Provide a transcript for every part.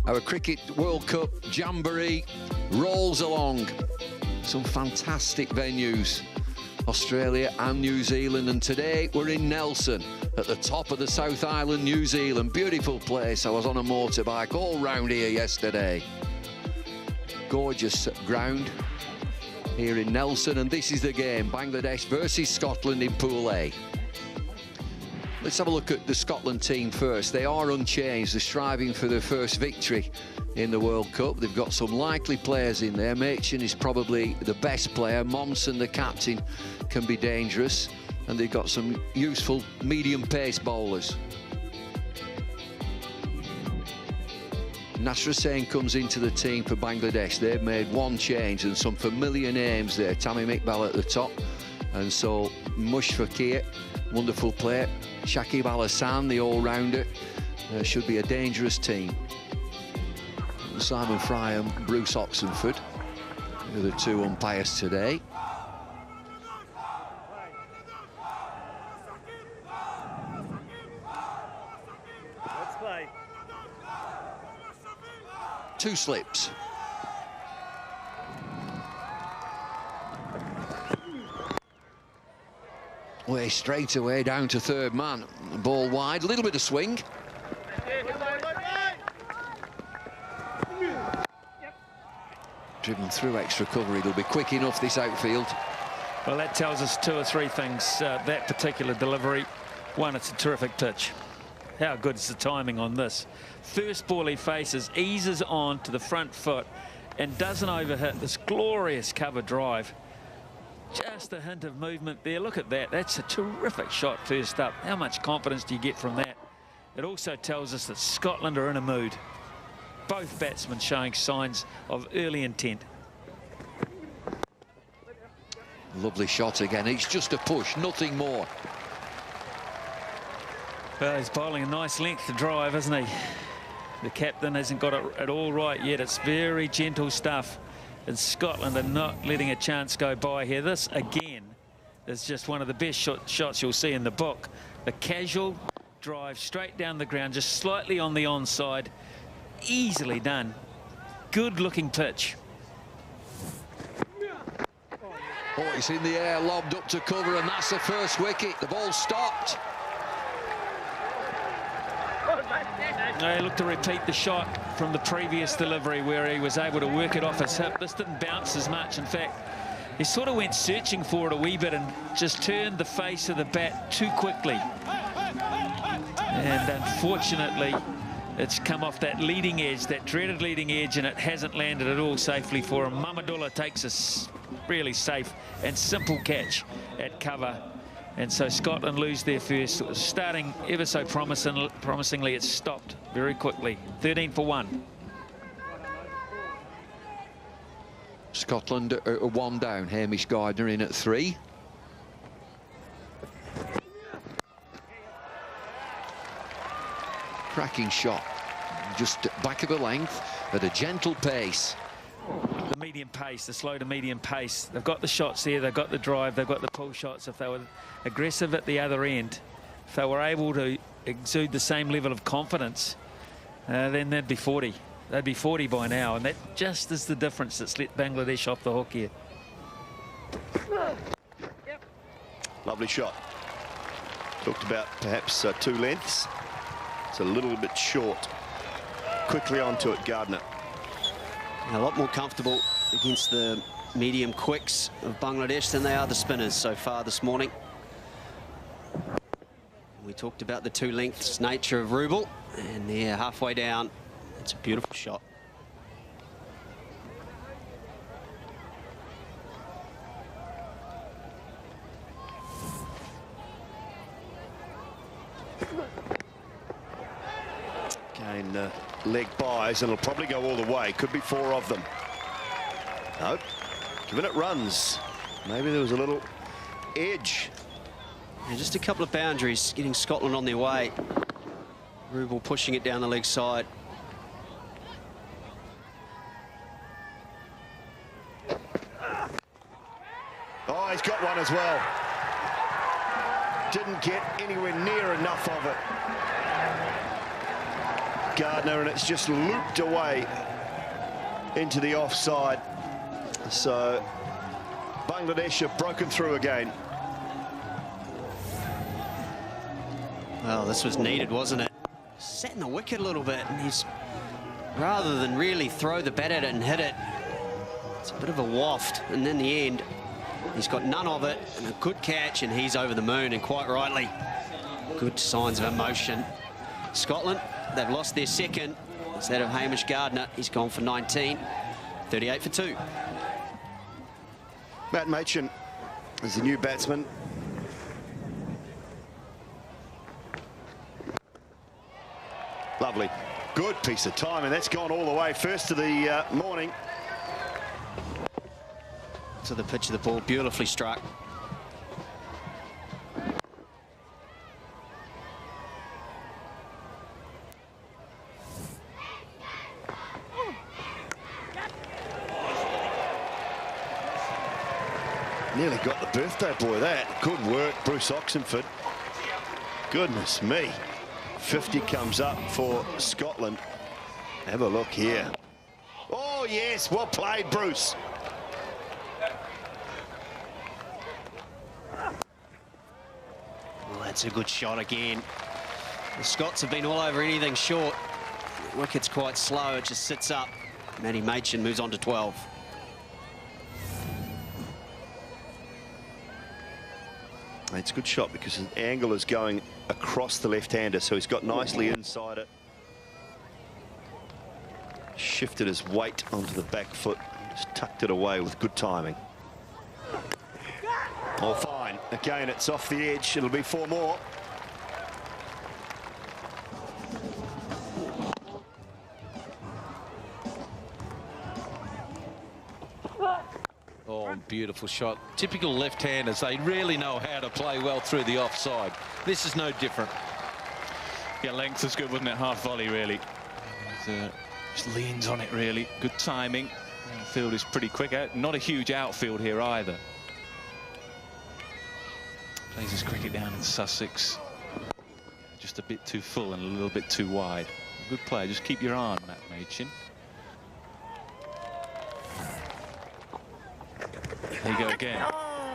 Our Cricket World Cup jamboree rolls along. Some fantastic venues, Australia and New Zealand, and today we're in Nelson at the top of the South Island, New Zealand. Beautiful place. I was on a motorbike all round here yesterday. Gorgeous ground here in Nelson, and this is the game, Bangladesh versus Scotland in Pool A. Let's have a look at the Scotland team first. They are unchanged. They're striving for their first victory in the World Cup. They've got some likely players in there. Machin is probably the best player. Momsen, the captain, can be dangerous. And they've got some useful medium pace bowlers. Nasser Hussain comes into the team for Bangladesh. They've made one change and some familiar names there. Tamim Iqbal at the top. And so Mushfiqur, wonderful player. Shakib Hasan, the all-rounder, should be a dangerous team. Simon Fry and Bruce Oxenford are the two umpires today. Let's play. Two slips. Way straight away down to third man. Ball wide, a little bit of swing. Driven through extra cover, it'll be quick enough, this outfield. Well, that tells us two or three things, that particular delivery. One, it's a terrific pitch. How good is the timing on this? First ball he faces, eases on to the front foot and doesn't overhit this glorious cover drive. Just a hint of movement there. Look at that. That's a terrific shot first up. How much confidence do you get from that? It also tells us that Scotland are in a mood. Both batsmen showing signs of early intent. Lovely shot again. It's just a push, nothing more. Well, he's bowling a nice length to drive, isn't he? The captain hasn't got it at all right yet. It's very gentle stuff. And Scotland are not letting a chance go by here. This, again, is just one of the best shots you'll see in the book. The casual drive straight down the ground, just slightly on the onside. Easily done. Good-looking pitch. Oh, it's in the air, lobbed up to cover, and that's the first wicket. The ball stopped. They look to repeat the shot from the previous delivery where he was able to work it off his hip. This didn't bounce as much. In fact, he sort of went searching for it a wee bit and just turned the face of the bat too quickly. And unfortunately, it's come off that leading edge, that dreaded leading edge, and it hasn't landed at all safely for him. Mahmudullah takes a really safe and simple catch at cover. And so Scotland lose their first. It was starting ever so promisingly. It's stopped very quickly. 13 for 1. Scotland are one down. Hamish Gardner in at 3. Cracking shot. Just back of the length at a gentle pace. The medium pace, the slow to medium pace. They've got the shots there, they've got the drive, they've got the pull shots. If they were aggressive at the other end, if they were able to exude the same level of confidence, then they'd be 40. They'd be 40 by now, and that just is the difference that's let Bangladesh off the hook here. Lovely shot. Talked about perhaps 2 lengths. It's a little bit short. Quickly onto it, Gardner. A lot more comfortable against the medium quicks of Bangladesh than they are the spinners so far this morning. We talked about the 2 lengths nature of Rubel, and they're halfway down. It's a beautiful shot. Again, leg buys, and it'll probably go all the way. Could be 4 of them. No, giving it runs. Maybe there was a little edge. Yeah, just a couple of boundaries getting Scotland on their way. Rubel pushing it down the leg side. Oh, he's got one as well. Didn't get anywhere near enough of it. Gardner, and it's just looped away into the offside. So Bangladesh have broken through again. Well, this was needed, wasn't it? Sat in the wicket a little bit, and he's, rather than really throw the bat at it and hit it, it's a bit of a waft, and in the end, he's got none of it, and a good catch, and he's over the moon, and quite rightly. Good signs of emotion. Scotland, they've lost their second. Instead of Hamish Gardner, he's gone for 19, 38 for 2. Matt Machin is the new batsman. Lovely. Good piece of time, and that's gone all the way. First of the morning. To the pitch of the ball, beautifully struck. Nearly got the birthday boy, that. Good work, Bruce Oxenford. Goodness me. 50 comes up for Scotland. Have a look here. Oh, yes, well played, Bruce. Well, that's a good shot again. The Scots have been all over anything short. The wicket's quite slow, it just sits up. Matty Machin moves on to 12. It's a good shot because his angle is going across the left-hander, so he's got nicely inside it. Shifted his weight onto the back foot, just tucked it away with good timing. Oh, fine. Again, it's off the edge. It'll be 4 more. Oh, beautiful shot. Typical left-handers, they really know how to play well through the offside. This is no different. Yeah, length was good, wasn't it? Half volley, really. Just leans on it, really. Good timing. The field is pretty quick out. Not a huge outfield here either. Plays his cricket down in Sussex. Just a bit too full and a little bit too wide. Good player. Just keep your eye on Matt Machin. There you go again.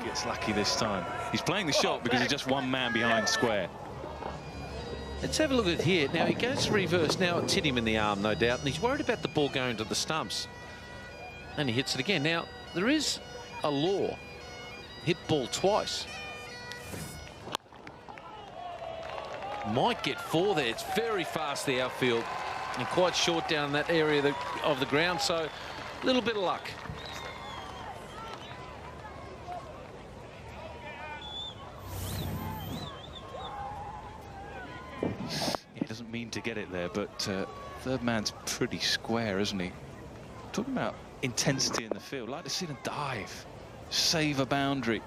Gets lucky this time. He's playing the shot because he's just one man behind square. Let's have a look at here. Now he goes to reverse. Now it's hit him in the arm, no doubt, and he's worried about the ball going to the stumps. And he hits it again. Now there is a law. Hit ball twice. Might get 4 there. It's very fast, the outfield, and quite short down in that area of the ground. So a little bit of luck. He doesn't mean to get it there, but third man's pretty square, isn't he? Talking about intensity in the field. Like to see him dive, save a boundary.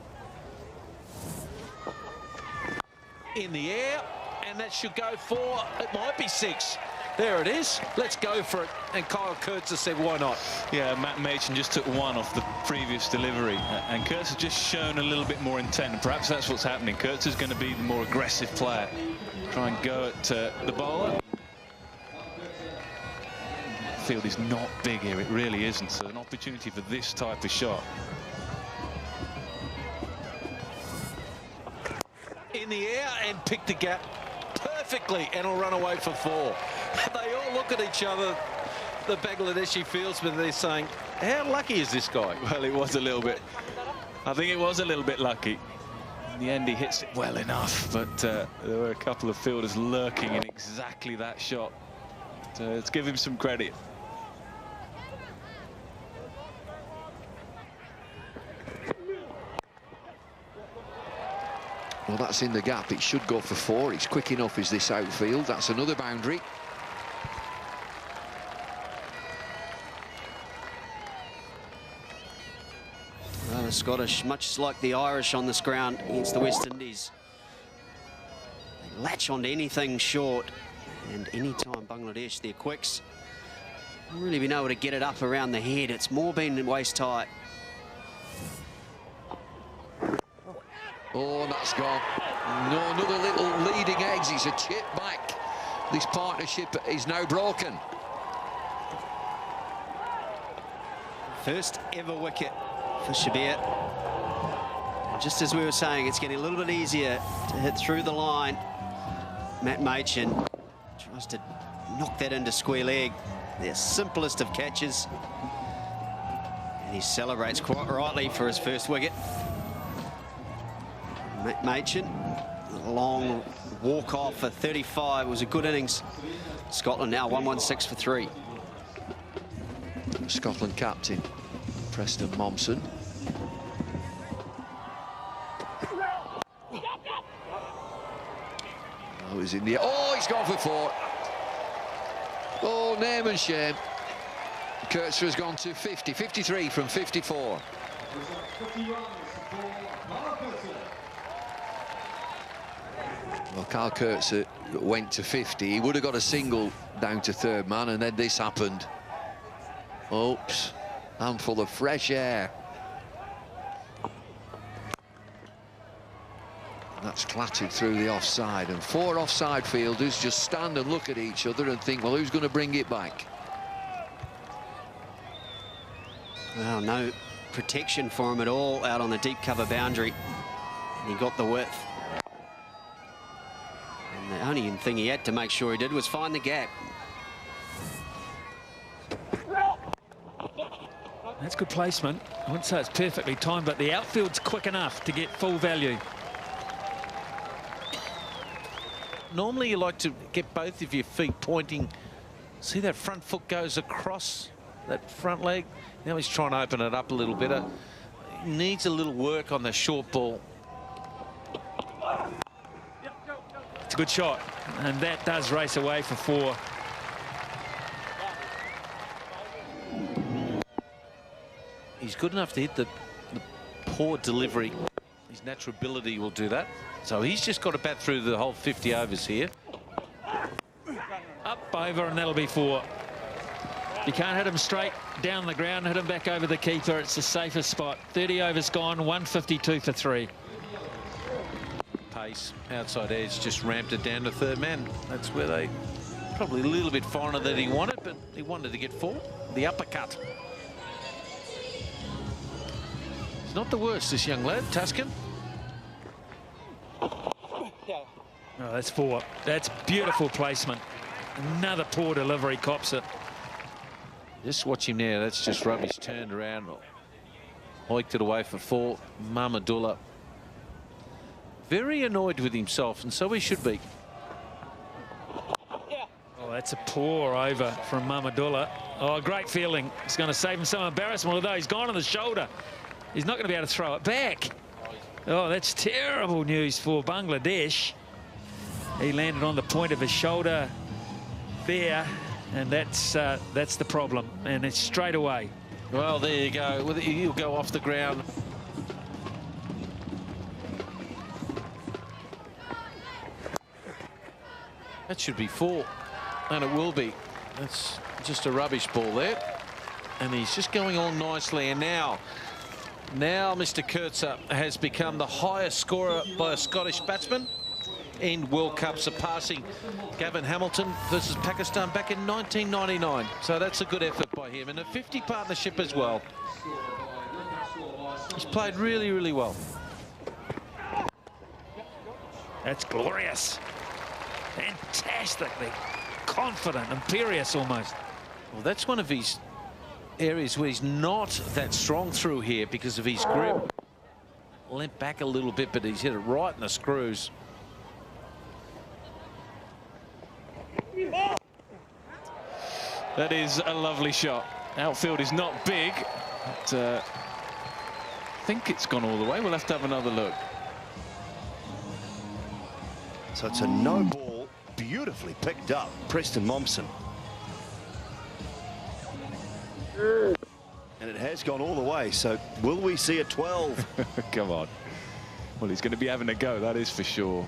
In the air, and that should go for, it might be 6. There it is. Let's go for it. And Kyle Coetzer said, why not? Yeah, Matt Machin just took 1 off the previous delivery, and Coetzer just shown a little bit more intent, and perhaps that's what's happening. Coetzer's going to be the more aggressive player. Try and go at the bowler. The field is not big here, it really isn't, so an opportunity for this type of shot. In the air and pick the gap perfectly, and will run away for 4. They all look at each other, the Bangladeshi fieldsmen, they're saying, how lucky is this guy? Well, it was a little bit. I think it was a little bit lucky. In the end, he hits it well enough, but there were a couple of fielders lurking in exactly that shot. So let's give him some credit. Well, that's in the gap. It should go for 4. It's quick enough, is this outfield. That's another boundary. Well, the Scottish, much like the Irish on this ground against the West Indies, they latch onto anything short, and anytime Bangladesh, their quicks, haven't really been able to get it up around the head. It's more been waist tight. Oh, that's gone. No, another little leading edge. It's a chip back. This partnership is now broken. First ever wicket for Sabbir. Just as we were saying, it's getting a little bit easier to hit through the line. Matt Machin tries to knock that into square leg. Their simplest of catches. And he celebrates quite rightly for his first wicket. Matt Machin, a long walk off for 35. It was a good innings. Scotland now 116 for 3. Scotland captain Preston Momsen. Oh, he's in the... Oh, he's gone for 4. Oh, name and shame. Coetzer has gone to 50, 53 from 54. Well, Kyle Coetzer went to 50. He would have got a single down to third man, and then this happened. Oops, handful of fresh air. That's clattered through the offside, and 4 offside fielders just stand and look at each other and think, well, who's going to bring it back? Well, no protection for him at all out on the deep cover boundary. And he got the width. And the only thing he had to make sure he did was find the gap. That's good placement. I wouldn't say it's perfectly timed, but the outfield's quick enough to get full value. Normally you like to get both of your feet pointing. See that front foot goes across that front leg. Now he's trying to open it up a little bit. He needs a little work on the short ball. It's a good shot, and that does race away for 4. He's good enough to hit the poor delivery. His natural ability will do that. So he's just got to bat through the whole 50 overs here. Up, over, and that'll be 4. You can't hit him straight down the ground, hit him back over the keeper. It's the safest spot. 30 overs gone, 152 for 3. Pace, outside edge, just ramped it down to third man. That's where they probably a little bit finer than he wanted, but he wanted to get 4. The uppercut. He's not the worst, this young lad, Tuscan. Oh, that's 4. That's beautiful placement. Another poor delivery, cops it. Just watch him now. That's just rubbish. Turned around. Hiked it away for 4. Mahmudullah. Very annoyed with himself, and so he should be. Oh, that's a poor over from Mahmudullah. Oh, great feeling. It's going to save him some embarrassment, although he's gone on the shoulder. He's not going to be able to throw it back. Oh, that's terrible news for Bangladesh. He landed on the point of his shoulder there. And that's the problem, and it's straight away. Well, there you go. He'll go off the ground. That should be 4, and it will be. That's just a rubbish ball there. And he's just going on nicely. And now Mr. Coetzer has become the highest scorer by a Scottish batsman in World Cup, surpassing Gavin Hamilton versus Pakistan back in 1999. So that's a good effort by him, and a 50 partnership as well. He's played really, really well. That's glorious. Fantastically confident, imperious almost. Well, that's one of his areas where he's not that strong through here because of his grip. Leant back a little bit, but he's hit it right in the screws. That is a lovely shot. Outfield is not big, but I think it's gone all the way. We'll have to have another look. So it's a no ball, beautifully picked up, Preston Momsen. And it has gone all the way, so will we see a 12? Come on. Well, he's going to be having a go, that is for sure.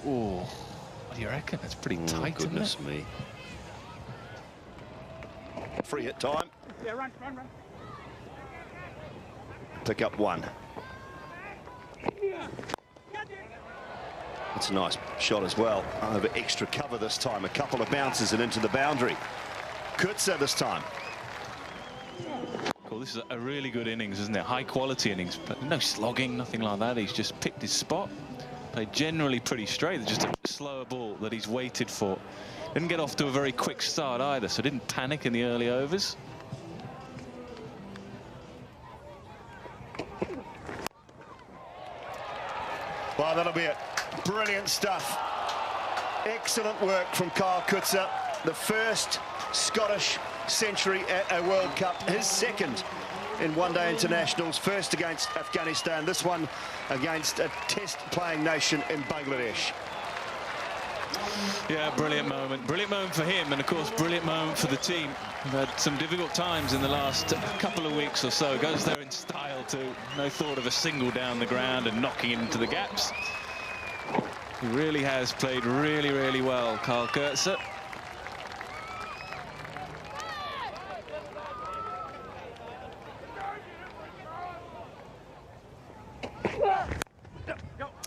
Oh, what do you reckon? That's pretty tight, Goodness isn't it? me. Free hit time. Yeah, run. Pick up 1. It's a nice shot as well. Over extra cover this time. A couple of bounces and into the boundary. Coetzer this time. Cool. This is a really good innings, isn't it? High quality innings, but no slogging, nothing like that. He's just picked his spot. Played generally pretty straight. Just a slower ball that he's waited for. Didn't get off to a very quick start either, so didn't panic in the early overs. Well, that'll be it. Brilliant stuff. Excellent work from Kyle Coetzer. The first Scottish century at a World Cup. His second in one-day internationals. First against Afghanistan. This one against a test-playing nation in Bangladesh. Yeah, brilliant moment. Brilliant moment for him, and of course, brilliant moment for the team. We've had some difficult times in the last couple of weeks or so. Goes there in style too. No thought of a single down the ground and knocking into the gaps. He really has played really, really well, Kyle Coetzer.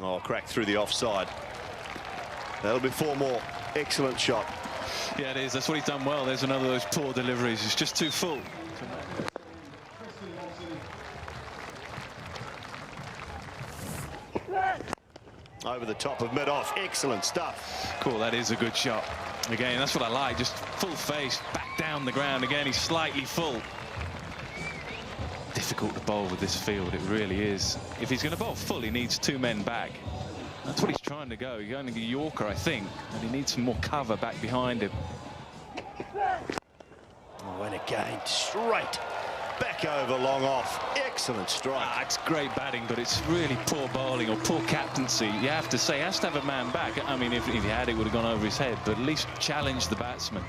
Oh, cracked through the offside. That'll be 4 more. Excellent shot. Yeah, it is. That's what he's done well. There's another of those poor deliveries. It's just too full. Over the top of mid-off. Excellent stuff. Cool, that is a good shot. Again, that's what I like. Just full face, back down the ground. Again, he's slightly full. Difficult to bowl with this field, it really is. If he's going to bowl full, he needs 2 men back. That's what he's trying to go. He's going to go Yorker, I think, and he needs some more cover back behind him. Oh, and again, straight back over, long off. Excellent strike. It's great batting, but it's really poor bowling or poor captaincy. You have to say, he has to have a man back. I mean, if he had, it would have gone over his head, but at least challenge the batsman.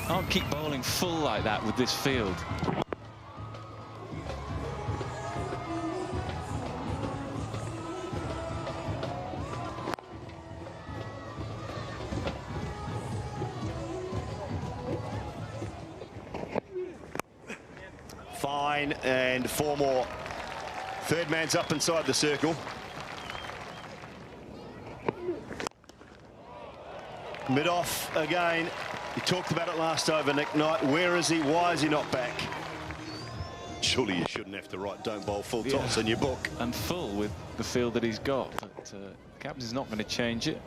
Can't keep bowling full like that with this field. Fine, and 4 more. Third man's up inside the circle. Mid-off again. You talked about it last over, Nick Knight. Where is he? Why is he not back? Surely you shouldn't have to write "don't bowl full toss" in your book. And full with the field that he's got, but the captain's not going to change it.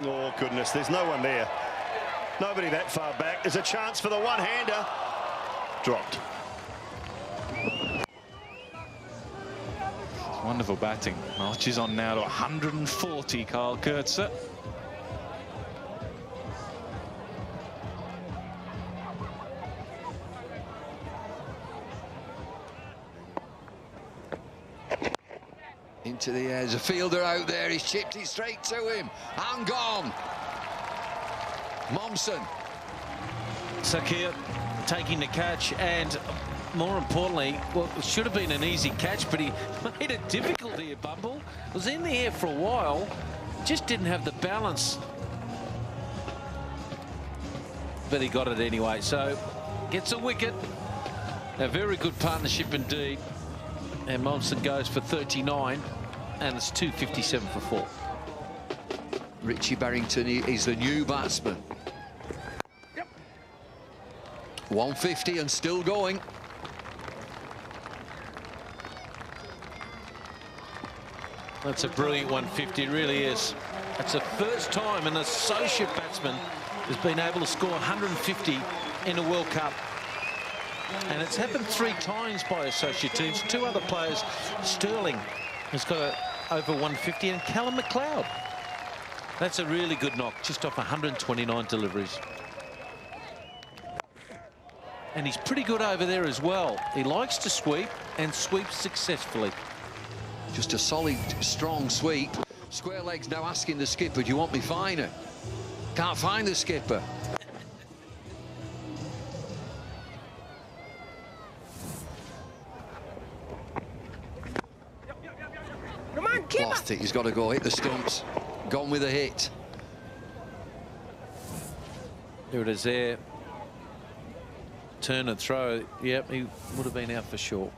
Oh, goodness, there's no one there. Nobody that far back. There's a chance for the one-hander. Dropped. Wonderful batting. Marches on now to 140, Kyle Coetzer. Into the air. There's a fielder out there. He's chipped it straight to him. And gone. Momsen. Shakib taking the catch, and more importantly, well, it should have been an easy catch, but he made it difficult here, Bumble. Was in the air for a while, just didn't have the balance. But he got it anyway, so gets a wicket. A very good partnership indeed. And Momsen goes for 39, and it's 257 for 4. Richie Barrington is the new batsman. 150 and still going. That's a brilliant 150, it really is. That's the first time an associate batsman has been able to score 150 in a World Cup. And it's happened 3 times by associate teams. 2 other players, Sterling has got over 150, and Callum McLeod. That's a really good knock, just off 129 deliveries. And he's pretty good over there as well. He likes to sweep and sweeps successfully. Just a solid, strong sweep. Square legs now asking the skipper, do you want me finer? Can't find the skipper. Come on, keep Lost it. He's got to go hit the stumps. Gone with a hit. There it is there. Turn and throw. Yep, he would have been out for sure.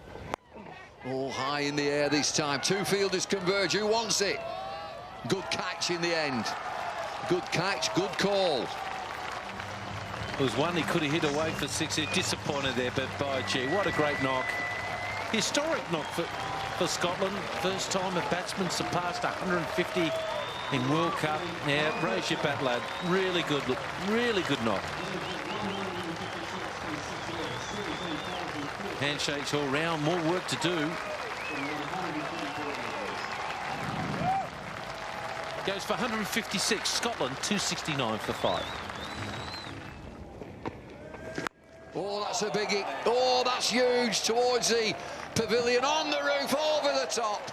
Oh, high in the air this time. Two fielders converge. Who wants it? Good catch in the end. Good catch, good call. There was one he could have hit away for 6. Disappointed there, but by gee, what a great knock. Historic knock for Scotland. First time a batsman surpassed 150 in World Cup. Yeah, raise your bat, lad. Really good knock. Handshakes all round, more work to do. Goes for 156. Scotland 269 for 5. Oh, that's a biggie. Oh, that's huge towards the pavilion, on the roof, over the top.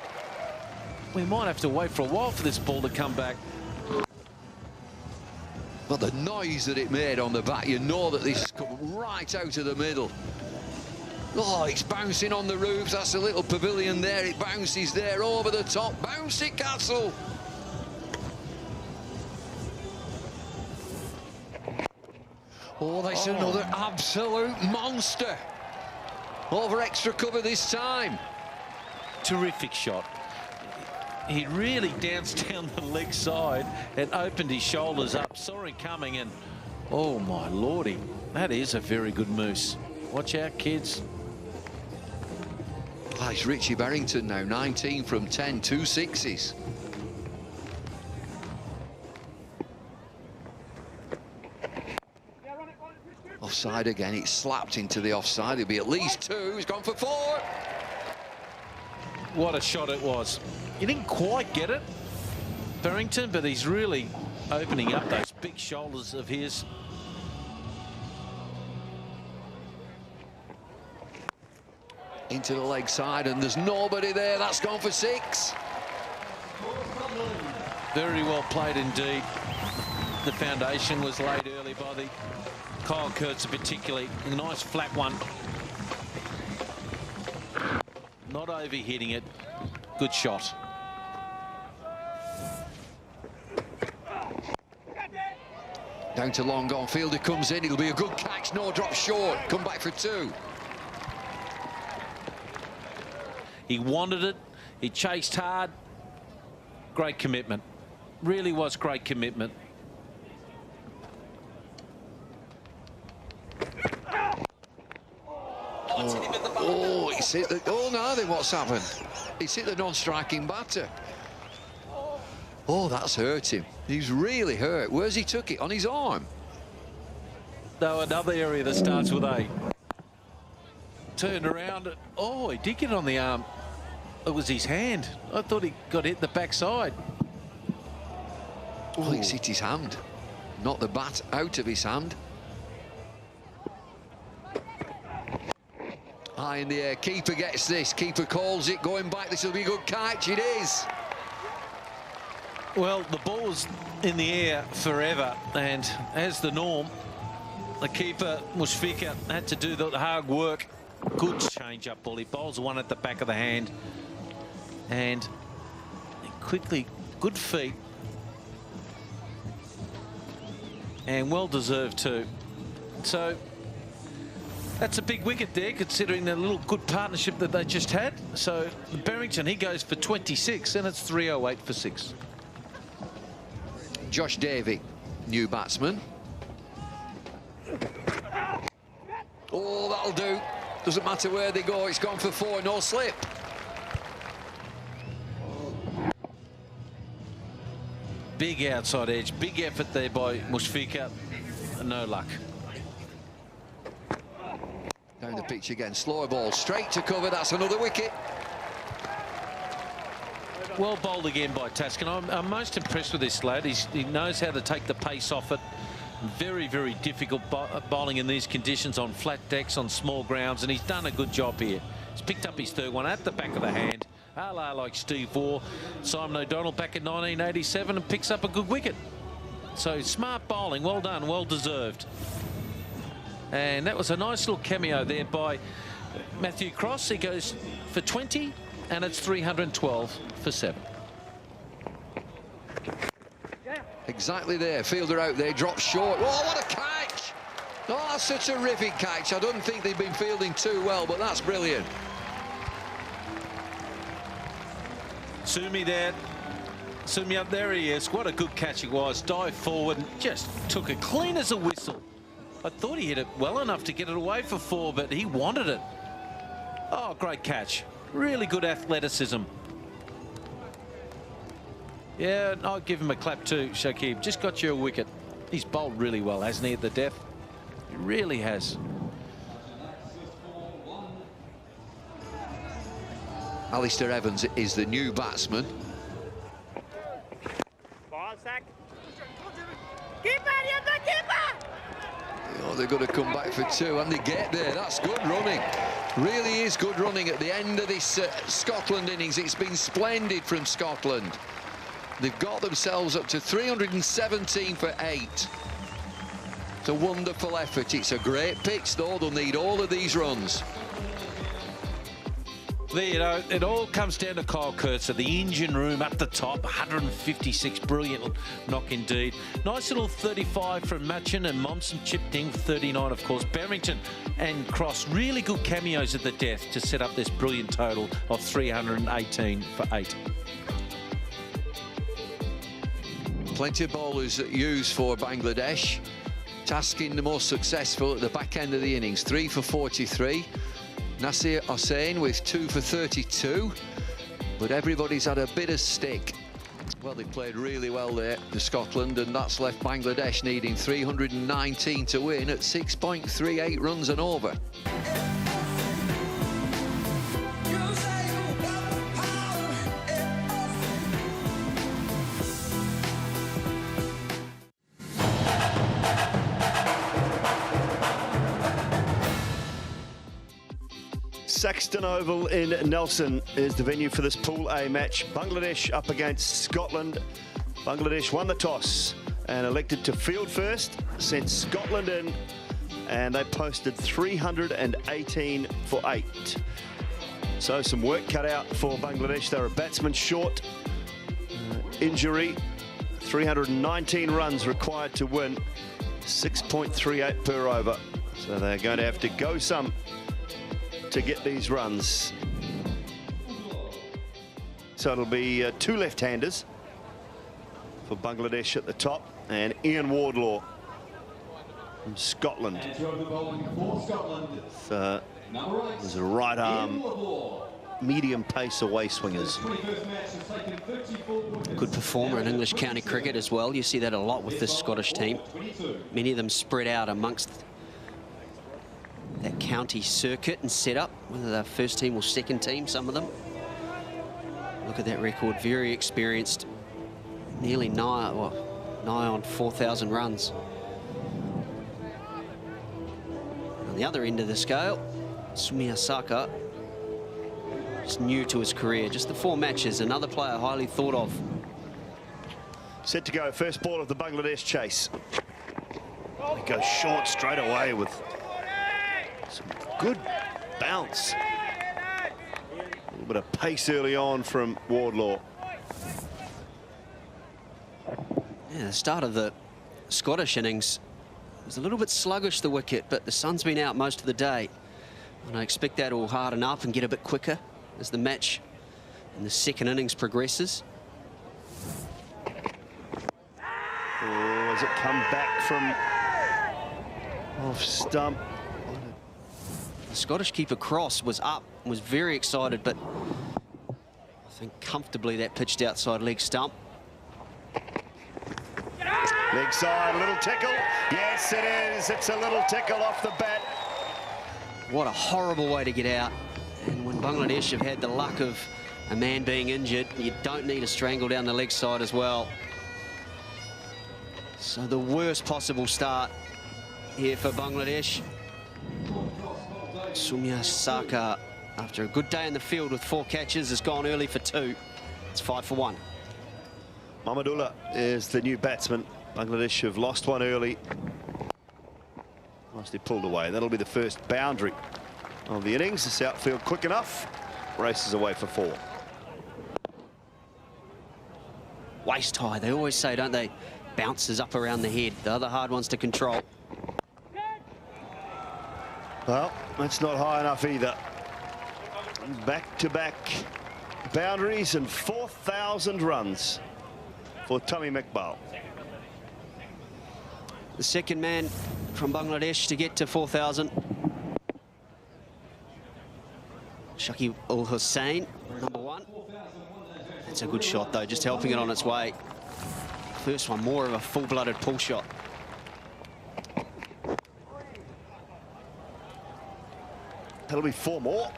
We might have to wait for a while for this ball to come back. But the noise that it made on the bat, you know that this has come right out of the middle. Oh, it's bouncing on the roofs. That's a little pavilion there. It bounces there over the top. Bounce it, Castle. Oh, that's another absolute monster. Over extra cover this time. Terrific shot. He really danced down the leg side and opened his shoulders up. Saw him coming and, oh my lordy, that is a very good moose. Watch out, kids. Oh, it's Richie Berrington now, 19 from 10, 2 sixes. Offside again, it's slapped into the offside. It'll be at least 2. He's gone for 4. What a shot it was. He didn't quite get it, Berrington, but he's really opening up those big shoulders of his. Into the leg side, and there's nobody there. That's gone for 6. Very well played indeed. The foundation was laid early by the Kyle Coetzer, particularly. A nice flat one. Not overhitting it. Good shot. Down to long on. Fielder comes in. It'll be a good catch. No drop short. Come back for 2. He wanted it. He chased hard. Great commitment. Really was great commitment. Oh, he's hit the... Oh, no, then what's happened? He's hit the non-striking batter. Oh, that's hurt him. He's really hurt. Where's he took it? On his arm? No, another area that starts with A. Turned around. Oh, he did get it on the arm. It was his hand. I thought he got hit the backside. Oh, it's hit his hand. Not the bat out of his hand. High in the air. Keeper gets this. Keeper calls it. Going back. This will be a good catch. It is. Well, the ball's in the air forever, and as the norm, the keeper, Mushfiqur, had to do the hard work. Good change-up ball. He bowls one at the back of the hand, and quickly, good feet, and well-deserved too. So that's a big wicket there, considering the little good partnership that they just had. So Berrington, he goes for 26, and it's 308 for 6. Josh Davey, new batsman. Oh, that'll do. Doesn't matter where they go. It's gone for 4, no slip. Big outside edge, big effort there by Mushfiqur. No luck. Down the pitch again, slower ball, straight to cover. That's another wicket. Well bowled again by Taskin. I'm most impressed with this lad. He knows how to take the pace off it. Very, very difficult bowling in these conditions, on flat decks, on small grounds, and he's done a good job here. He's picked up his 3rd one at the back of the hand. A la like Steve Waugh, Simon O'Donnell back in 1987, and picks up a good wicket. So smart bowling, well done, well deserved. And that was a nice little cameo there by Matthew Cross. He goes for 20, and it's 312 for 7. Exactly there. Fielder out there, drops short. Oh, what a catch! Oh, that's a terrific catch. I don't think they've been fielding too well, but that's brilliant. Sumi there. Sumi up there he is. What a good catch it was. Dive forward and just took it clean as a whistle. I thought he hit it well enough to get it away for 4, but he wanted it. Oh, great catch. Really good athleticism. Yeah, I'll give him a clap too, Shakib. Just got you a wicket. He's bowled really well, hasn't he, at the death? He really has. Alistair Evans is the new batsman. Oh, they're going to come back for 2, and they get there. That's good running. Really is good running at the end of this Scotland innings. It's been splendid from Scotland. They've got themselves up to 317 for 8. It's a wonderful effort. It's a great pitch, though. They'll need all of these runs. You know, it all comes down to Kyle Coetzer, the engine room up the top, 156, brilliant knock indeed. Nice little 35 from Machin, and Monson chipped in 39, of course. Barrington and Cross, really good cameos at the death to set up this brilliant total of 318 for 8. Plenty of bowlers used for Bangladesh. Tasking the most successful at the back end of the innings, 3 for 43. Nasir Hussain with 2 for 32, but everybody's had a bit of stick. Well, they played really well there, the Scotland, and that's left Bangladesh needing 319 to win at 6.38 runs and over. Saxton Oval in Nelson is the venue for this Pool A match. Bangladesh up against Scotland. Bangladesh won the toss and elected to field first, sent Scotland in, and they posted 318 for 8. So some work cut out for Bangladesh. They're a batsman short. Injury, 319 runs required to win, 6.38 per over. So they're going to have to go some to get these runs. So it'll be 2 left-handers for Bangladesh at the top, and Ian Wardlaw from Scotland. There's a right arm, medium pace away swingers. Good performer in English county cricket as well. You see that a lot with this Scottish team. Many of them spread out amongst that county circuit and setup, whether they're first team or second team, some of them. Look at that record, very experienced, nearly nigh on 4,000 runs. On the other end of the scale, Sumi Saka, just new to his career, just the 4 matches, another player highly thought of. Set to go, first ball of the Bangladesh chase. It goes short straight away with some good bounce. A little bit of pace early on from Wardlaw. Yeah, the start of the Scottish innings was a little bit sluggish, the wicket, but the sun's been out most of the day. And I expect that will harden up and get a bit quicker as the match in the second innings progresses. Oh, has it come back from off stump? The Scottish keeper Cross was up, was very excited, but I think comfortably that pitched outside leg stump. Leg side, a little tickle. Yes, it is. It's a little tickle off the bat. What a horrible way to get out. And when Bangladesh have had the luck of a man being injured, you don't need a strangle down the leg side as well. So the worst possible start here for Bangladesh. Sumi Saka, after a good day in the field with 4 catches, has gone early for 2. It's 5 for 1. Mahmudullah is the new batsman. Bangladesh have lost one early. Nicely pulled away. That'll be the first boundary of the innings. This outfield quick enough. Races away for 4. Waist high, they always say, don't they? Bounces up around the head. The other hard ones to control. Well, that's not high enough either. Back-to-back boundaries and 4,000 runs for Tamim Iqbal. The second man from Bangladesh to get to 4,000. Shakib Hasan, number 1. That's a good shot, though, just helping it on its way. First one, more of a full-blooded pull shot. That'll be 4 more.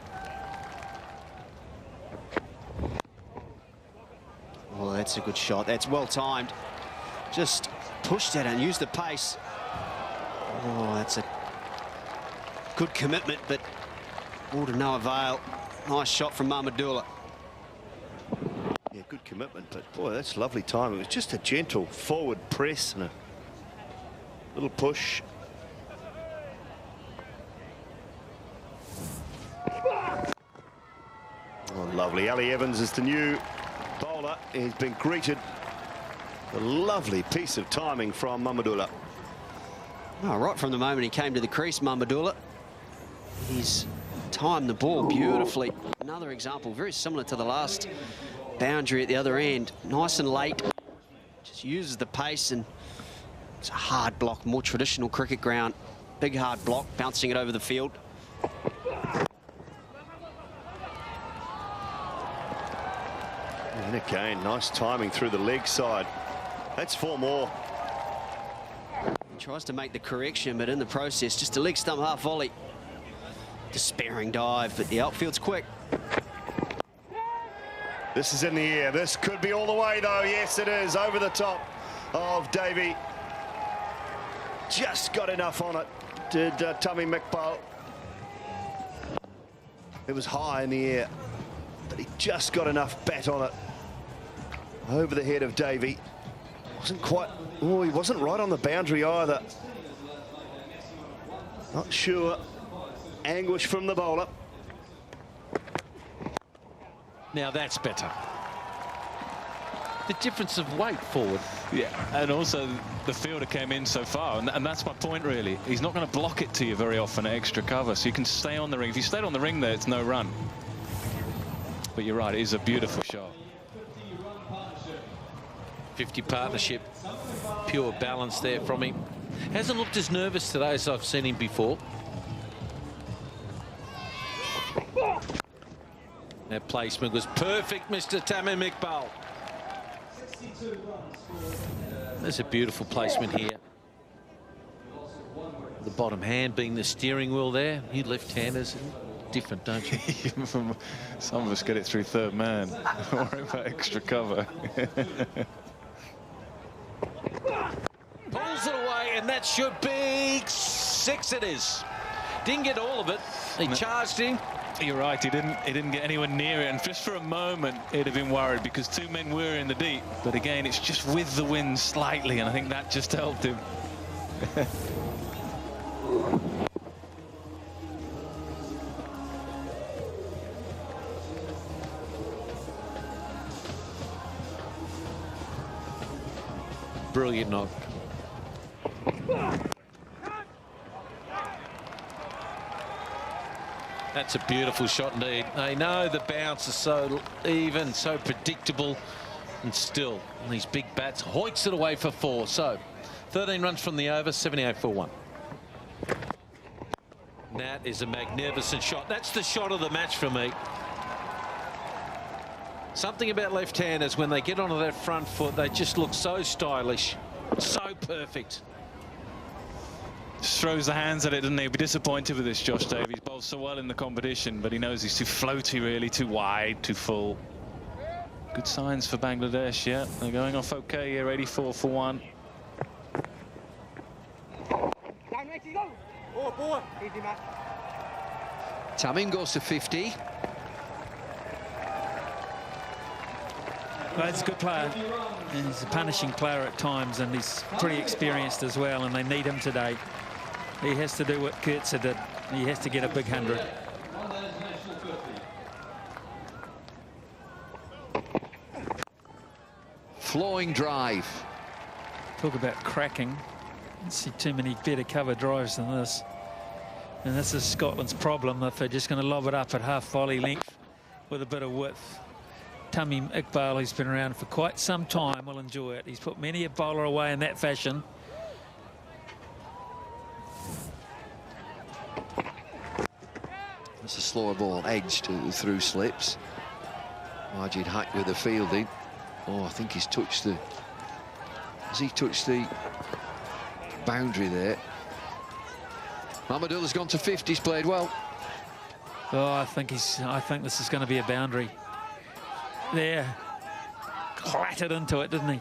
Oh, that's a good shot. That's well timed. Just pushed it and used the pace. Oh, that's a good commitment, but all to no avail. Nice shot from Mahmudullah. Yeah, good commitment, but boy, that's lovely time. It was just a gentle forward press and a little push. Oh, lovely. Ali Evans is the new bowler. He's been greeted. A lovely piece of timing from Mahmudullah. Oh, right from the moment he came to the crease, Mahmudullah, he's timed the ball beautifully. Another example, very similar to the last boundary at the other end. Nice and late. Just uses the pace, and it's a hard block, more traditional cricket ground. Big hard block, bouncing it over the field. And again, nice timing through the leg side. That's 4 more. He tries to make the correction, but in the process, just a leg stump half volley. Despairing dive, but the outfield's quick. This is in the air. This could be all the way, though. Yes, it is. Over the top of Davey. Just got enough on it, did Tamim Iqbal. It was high in the air, but he just got enough bat on it. Over the head of Davey. Wasn't quite... Oh, he wasn't right on the boundary either. Not sure. Anguish from the bowler. Now that's better. The difference of weight forward. Yeah, and also the fielder came in so far, and that's my point, really. He's not going to block it to you very often at extra cover, so you can stay on the ring. If you stayed on the ring there, it's no run. But you're right, it is a beautiful shot. 50 partnership, pure balance there from him. Hasn't looked as nervous today as I've seen him before. That placement was perfect, Mr. Tamim Iqbal. There's a beautiful placement here. The bottom hand being the steering wheel there. You left-handers, different, don't you? Some of us get it through third man. Don't worry about extra cover. Pulls it away, and that should be 6. It is. Didn't get all of it. He charged him. You're right, he didn't get anywhere near it, and just for a moment he'd have been worried because 2 men were in the deep, but again it's just with the wind slightly, and I think that just helped him. Brilliant knock. That's a beautiful shot indeed. They know the bounce is so even, so predictable, and still these big bats hoiks it away for 4. So 13 runs from the over, 78 for 1. That is a magnificent shot. That's the shot of the match for me. Something about left-handers, when they get onto that front foot, they just look so stylish, so perfect. Just throws the hands at it, doesn't he? He'll be disappointed with this, Josh Davies. Bowls so well in the competition, but he knows he's too floaty, really, too wide, too full. Good signs for Bangladesh, yeah. They're going off okay here, 84 for 1. Tamim goes to 50. Well, he's a good player. And he's a punishing player at times, and he's pretty experienced as well, and they need him today. He has to do what Coetzer did. He has to get a big 100. Flowing drive. Talk about cracking. I don't see too many better cover drives than this. And this is Scotland's problem, if they're just going to lob it up at half volley length with a bit of width. Tamim Iqbal, who's been around for quite some time, will enjoy it. He's put many a bowler away in that fashion. It's a slower ball, edged through slips. Majid Haq with the fielding. Oh, I think he's touched the... Has he touched the boundary there? Mahmudullah's gone to 50. He's played well. Oh, I think this is going to be a boundary. There. Clattered into it, didn't he?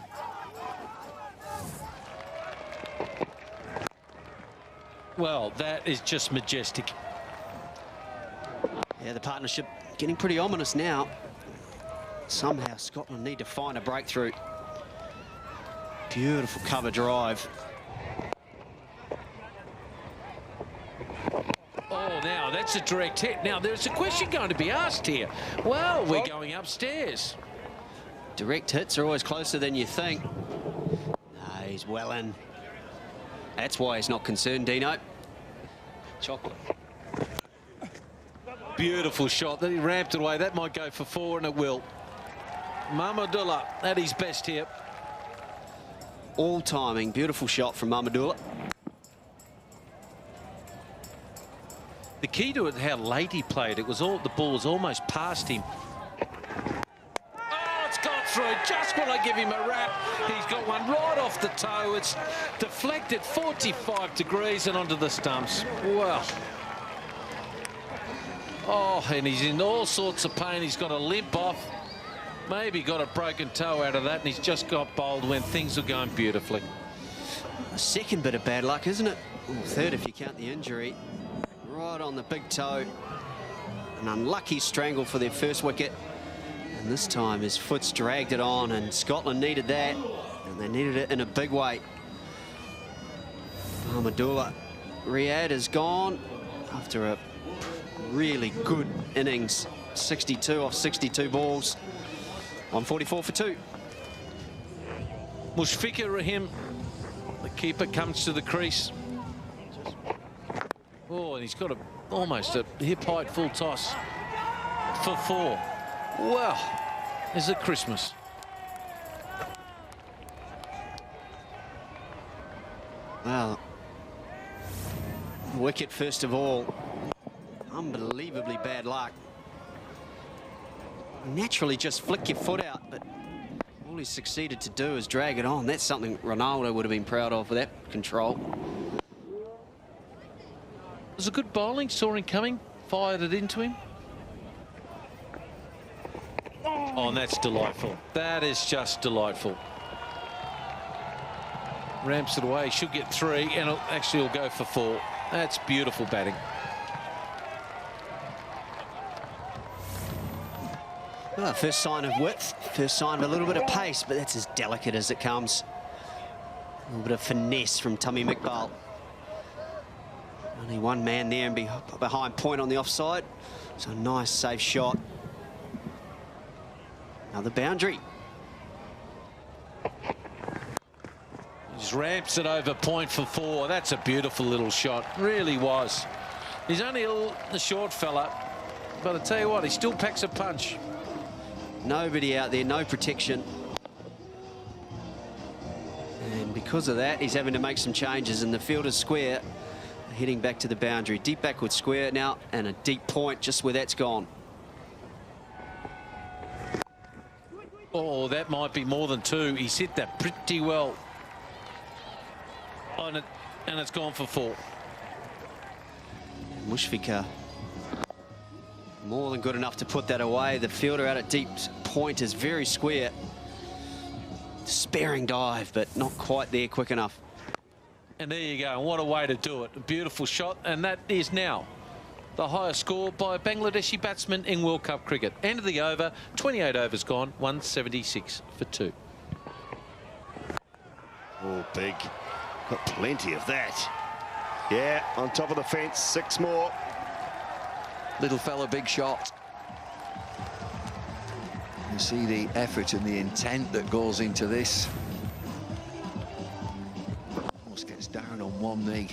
Well, that is just majestic. Yeah, the partnership getting pretty ominous now. Somehow Scotland need to find a breakthrough. Beautiful cover drive. Oh, now that's a direct hit. Now there's a question going to be asked here. Well, we're going upstairs. Direct hits are always closer than you think. No, he's well in. That's why he's not concerned, Dino. Chocolate. Beautiful shot. That he ramped it away. That might go for 4, and it will. Mahmudullah at his best here. All timing. Beautiful shot from Mahmudullah. The key to it, how late he played. It was all, the ball was almost past him. Oh, it's gone through. Just when I give him a rap, he's got one right off the toe. It's deflected 45 degrees and onto the stumps. Well. Oh, and he's in all sorts of pain. He's got a limp off. Maybe got a broken toe out of that, and he's just got bowled when things were going beautifully. A second bit of bad luck, isn't it? Or third if you count the injury. Right on the big toe. An unlucky strangle for their first wicket. And this time his foot's dragged it on, and Scotland needed that. And they needed it in a big way. Mahmudullah. Riyadh is gone after a really good innings. 62 off 62 balls. 144 for 2. Mushfiqur Rahim, the keeper, comes to the crease. Oh, and he's got almost a hip-height full toss for 4. Well, is it Christmas? Well, wicket first of all. Unbelievably bad luck. Naturally just flick your foot out, but all he succeeded to do is drag it on. That's something Ronaldo would have been proud of, with that control. It was a good bowling, saw him coming, fired it into him. Oh, and that's delightful. That is just delightful. Ramps it away, should get 3, and it'll go for 4. That's beautiful batting. Well, first sign of width, first sign of a little bit of pace, but that's as delicate as it comes. A little bit of finesse from Tamim Iqbal. Only one man there and behind point on the offside. So a nice, safe shot. Another boundary. He just ramps it over point for 4. That's a beautiful little shot, really was. He's only a short fella, but I tell you what, he still packs a punch. Nobody out there, no protection. And because of that, he's having to make some changes, and the fielder's square heading back to the boundary. Deep backward square now, and a deep point just where that's gone. Oh, that might be more than 2. He's hit that pretty well. And it's gone for 4. Mushfiqur more than good enough to put that away. The fielder out at deep point is very square. Sparing dive, but not quite there quick enough. And there you go. What a way to do it. A beautiful shot. And that is now the highest score by a Bangladeshi batsman in World Cup cricket. End of the over. 28 overs gone. 176 for 2. Oh, big. Got plenty of that. Yeah, on top of the fence. 6 more. Little fella, big shot. You see the effort and the intent that goes into this. Almost gets down on one knee.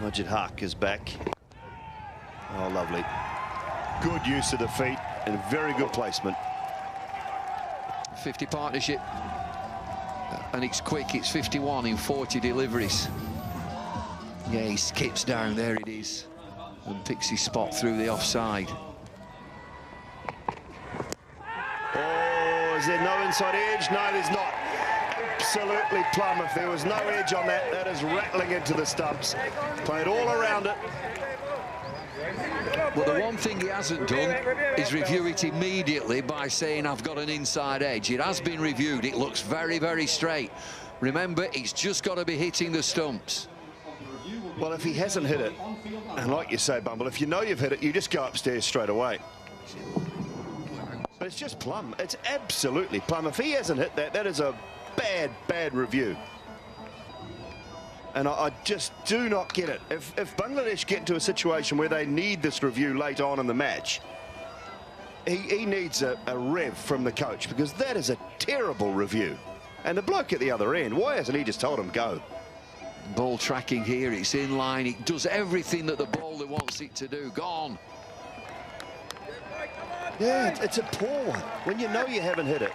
Majid Haq is back. Oh, lovely. Good use of the feet and very good placement. 50 partnership. And it's quick, it's 51 in 40 deliveries. Yeah, he skips down, there it is. And picks his spot through the offside. Oh, is there no inside edge? No, there's not. Absolutely plumb. If there was no edge on that, that is rattling into the stumps. Played all around it. Well, the one thing he hasn't done is review it immediately by saying, I've got an inside edge. It has been reviewed. It looks very, very straight. Remember, it's just got to be hitting the stumps. Well, if he hasn't hit it, and like you say, Bumble, if you know you've hit it, you just go upstairs straight away. But it's just plumb. It's absolutely plumb. If he hasn't hit that, that is a bad, bad review. And I just do not get it. If Bangladesh get to a situation where they need this review late on in the match, he needs a rev from the coach, because that is a terrible review. And the bloke at the other end, why hasn't he just told him go? Ball tracking here, it's in line. It does everything that the bowler wants it to do. Gone. Yeah, it's a poor one when you know you haven't hit it.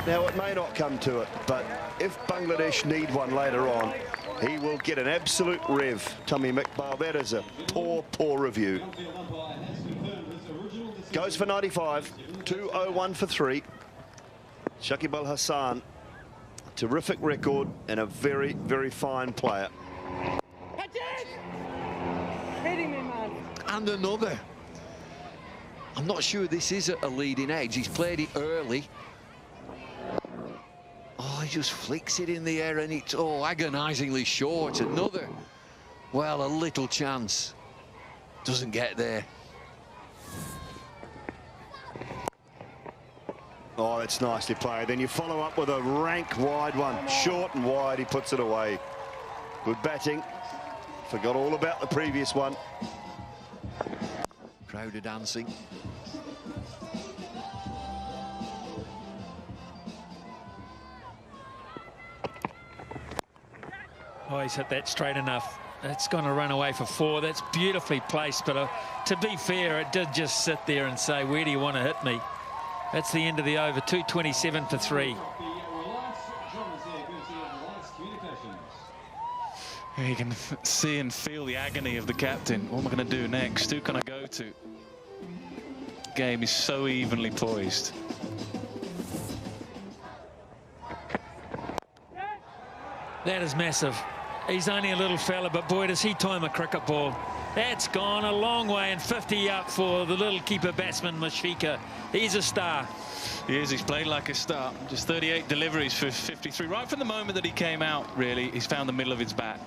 Now, it may not come to it, but if Bangladesh need one later on, he will get an absolute rev. Tamim Iqbal, that is a poor, poor review. Goes for 95, 201 for 3. Shakib Al Hasan, terrific record and a very, very fine player. And another. I'm not sure this is a leading edge. He's played it early. Oh, he just flicks it in the air and it's agonisingly short. Another. Well, a little chance. Doesn't get there. Oh, that's nicely played. Then you follow up with a rank wide one. Short and wide, he puts it away. Good batting. Forgot all about the previous one. Crowd are dancing. Oh, he's hit that straight enough. It's going to run away for 4. That's beautifully placed, but to be fair, it did just sit there and say, where do you want to hit me? That's the end of the over. 227 for 3. You can see and feel the agony of the captain. What am I going to do next? Who can I go to? The game is so evenly poised. That is massive. He's only a little fella, but boy, does he time a cricket ball. That's gone a long way, and 50 up for the little keeper batsman, Mushfiqur. He's a star. He is. He's played like a star. Just 38 deliveries for 53. Right from the moment that he came out, really, he's found the middle of his bat.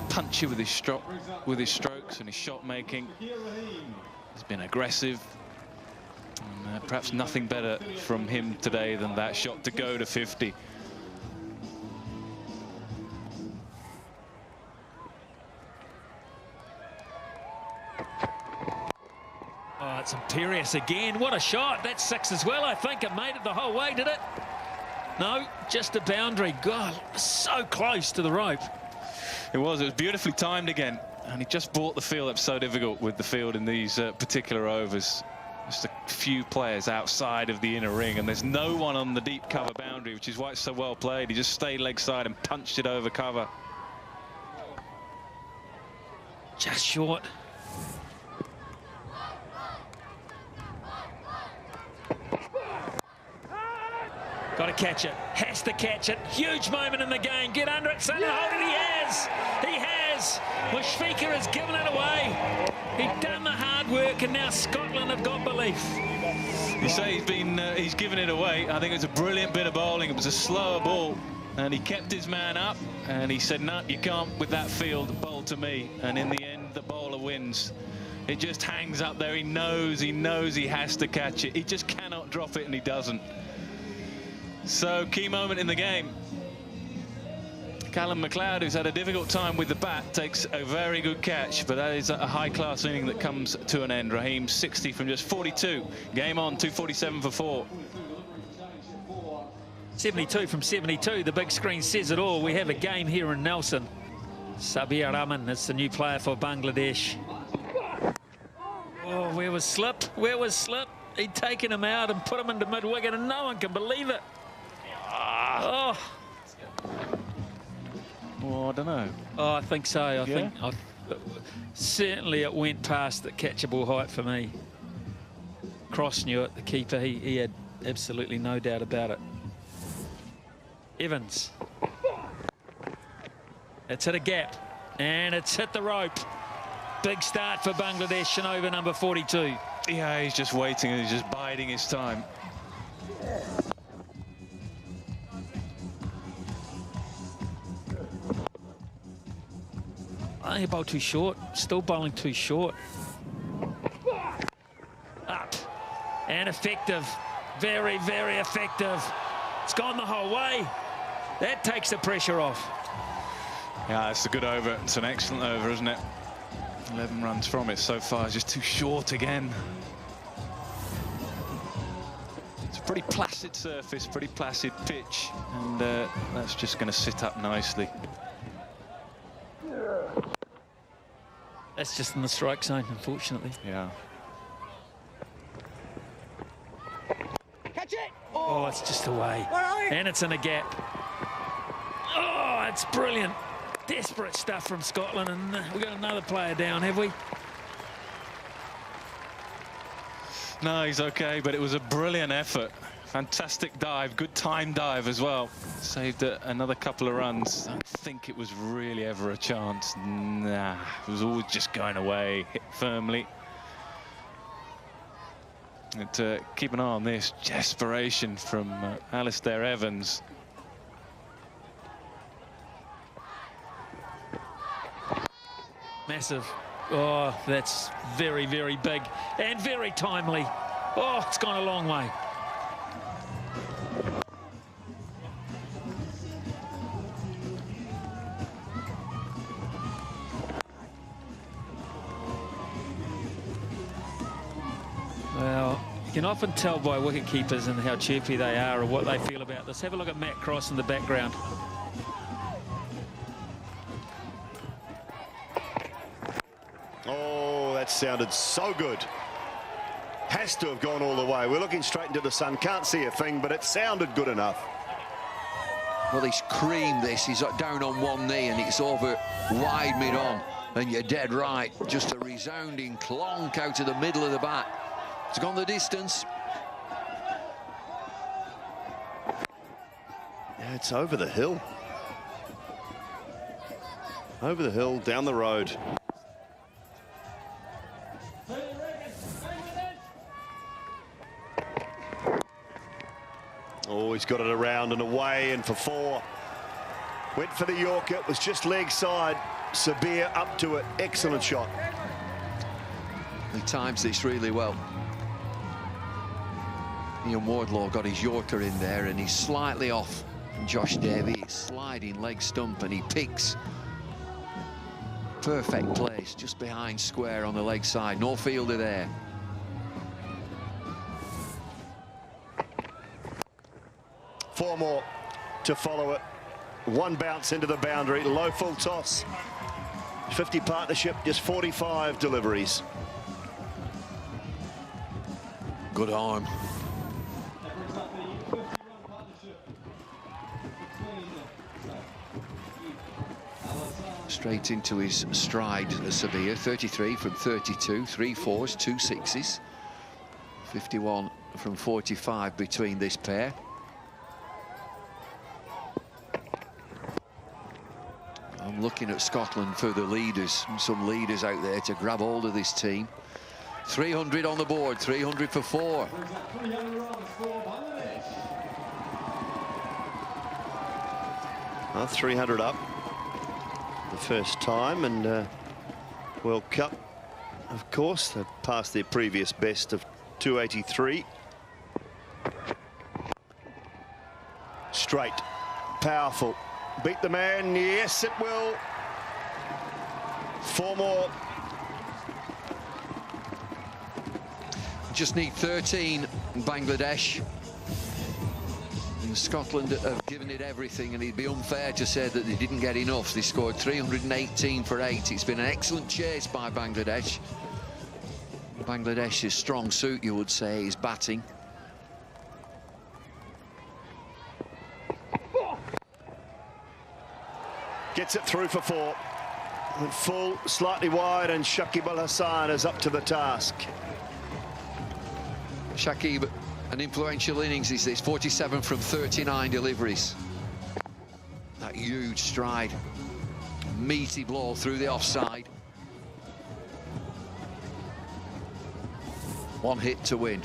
Punchy with his strokes and his shot making. He's been aggressive. And, perhaps nothing better from him today than that shot to go to 50. Oh, it's imperious again. What a shot. That's 6 as well, I think. It made it the whole way, did it? No, just a boundary. God, so close to the rope. It was beautifully timed again. And he just brought the field up so difficult with the field in these particular overs. Just a few players outside of the inner ring, and there's no one on the deep cover boundary, which is why it's so well played. He just stayed leg side and punched it over cover. Just short. Got to catch it. Has to catch it. Huge moment in the game. Get under it, son, and hold it. He has. He has. Mushfiqur has given it away. He'd done the hard work, and now Scotland have got belief. You say he's given it away. I think it was a brilliant bit of bowling. It was a slower ball, and he kept his man up, and he said, no, you can't with that field bowl to me. And in the end, the bowler wins. It just hangs up there. He knows he has to catch it. He just cannot drop it, and he doesn't. So, key moment in the game. Callum McLeod, who's had a difficult time with the bat, takes a very good catch, but that is a high-class inning that comes to an end. Raheem, 60 from just 42. Game on, 247 for 4. 72 from 72. The big screen says it all. We have a game here in Nelson. Sabbir Rehman, that's the new player for Bangladesh. Oh, where was slip? Where was slip? He'd taken him out and put him into mid-wicket, and no one can believe it. Oh. Well, I don't know. Oh, I think so. I think certainly it went past the catchable height for me. Cross knew it, the keeper. He had absolutely no doubt about it. Evans. It's hit a gap, and it's hit the rope. Big start for Bangladesh and over number 42. Yeah, he's just waiting and he's just biding his time. I think he bowled too short. Still bowling too short. Up and effective. Very, very effective. It's gone the whole way. That takes the pressure off. Yeah, it's a good over. It's an excellent over, isn't it? 11 runs from it so far. It's just too short again. It's a pretty placid surface, pretty placid pitch, and that's just going to sit up nicely. That's just in the strike zone, unfortunately. Yeah. Catch it! Oh, it's just away. Where are you? And it's in a gap. Oh, it's brilliant. Desperate stuff from Scotland, and we've got another player down, have we? No, he's okay, but it was a brilliant effort. Fantastic dive, good time dive as well. Saved another couple of runs. I don't think it was really ever a chance. Nah, it was always just going away, hit firmly. And keep an eye on this desperation from Alistair Evans. Massive. Oh, that's very, very big and very timely. Oh, it's gone a long way. Well, you can often tell by wicket keepers and how chirpy they are or what they feel about this. Have a look at Matt Cross in the background. Oh, that sounded so good. Has to have gone all the way. We're looking straight into the sun. Can't see a thing, but it sounded good enough. Well, he's creamed this. He's down on one knee and it's over wide mid-on. And you're dead right. Just a resounding clonk out of the middle of the bat. It's gone the distance. Yeah, it's over the hill. Over the hill, down the road. Oh, he's got it around and away and for 4. Went for the Yorker, it was just leg side. Sabbir up to it, excellent shot. He times this really well. Ian Wardlaw got his Yorker in there and he's slightly off from Josh Davey. Sliding leg stump and he picks. Perfect place, just behind square on the leg side. No fielder there. Four more to follow it. One bounce into the boundary, low full toss. 50 partnership, just 45 deliveries. Good arm. Straight into his stride, Sabbir. 33 from 32, 3 4s, 2 6s. 51 from 45 between this pair. I'm looking at Scotland for the leaders, some leaders out there to grab hold of this team. 300 on the board, 300 for 4. Well, 300 up the first time, and World Cup, of course, they passed their previous best of 283. Straight, powerful. Beat the man, yes it will. 4 more. Just need 13 Bangladesh. And Scotland have given it everything, and it'd be unfair to say that they didn't get enough. They scored 318 for 8. It's been an excellent chase by Bangladesh. Bangladesh's strong suit, you would say, is batting. Gets it through for 4. Full, slightly wide, and Shakib Hasan is up to the task. Shakib, an influential innings is this, 47 from 39 deliveries. That huge stride, meaty blow through the offside. One hit to win.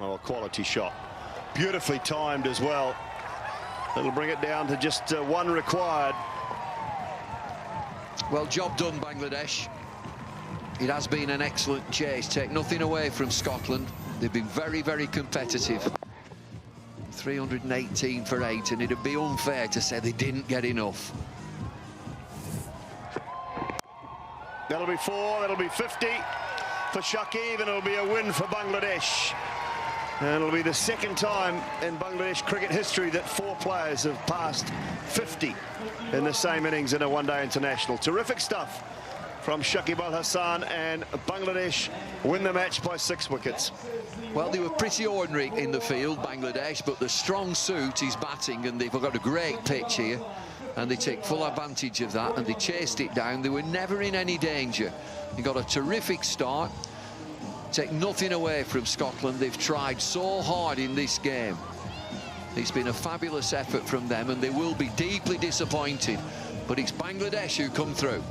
Oh, a quality shot. Beautifully timed as well. It'll bring it down to just one required. Well, job done, Bangladesh. It has been an excellent chase. Take nothing away from Scotland. They've been very, very competitive. 318 for 8, and it'd be unfair to say they didn't get enough. That'll be 4, that'll be 50 for Shakib, and it'll be a win for Bangladesh. And it'll be the second time in Bangladesh cricket history that 4 players have passed 50 in the same innings in a one-day international. Terrific stuff from Shakib Al-Hasan, and Bangladesh win the match by 6 wickets. Well, they were pretty ordinary in the field, Bangladesh, but the strong suit is batting, and they've got a great pitch here, and they take full advantage of that, and they chased it down. They were never in any danger. They got a terrific start. Take nothing away from Scotland. They've tried so hard in this game. It's been a fabulous effort from them, and they will be deeply disappointed. But it's Bangladesh who come through.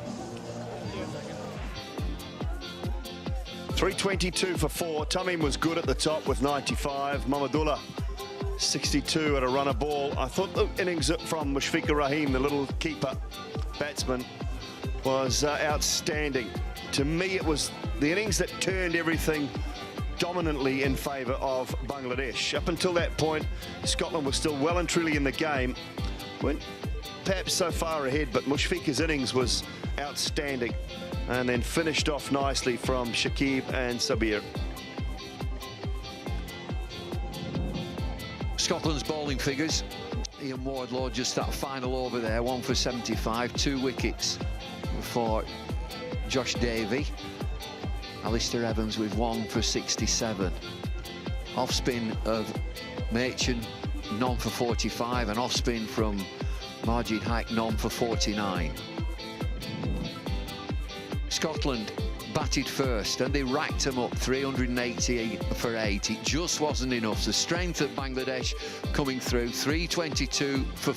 322 for 4. Tamim was good at the top with 95. Mahmudullah 62 at a runner ball. I thought the innings from Mushfiqur Rahim, the little keeper batsman, was outstanding. To me, it was the innings that turned everything dominantly in favour of Bangladesh. Up until that point, Scotland was still well and truly in the game. Went perhaps so far ahead, but Mushfiqur's innings was outstanding, and then finished off nicely from Shakib and Sabbir. Scotland's bowling figures. Ian Wardlaw, just that final over there, 1 for 75, 2 wickets for Josh Davey. Alistair Evans with 1 for 67. Off spin of Machin, none for 45, and off spin from Marjid Haque, none for 49. Scotland batted first, and they racked them up, 388 for 8. It just wasn't enough. The strength of Bangladesh coming through, 322 for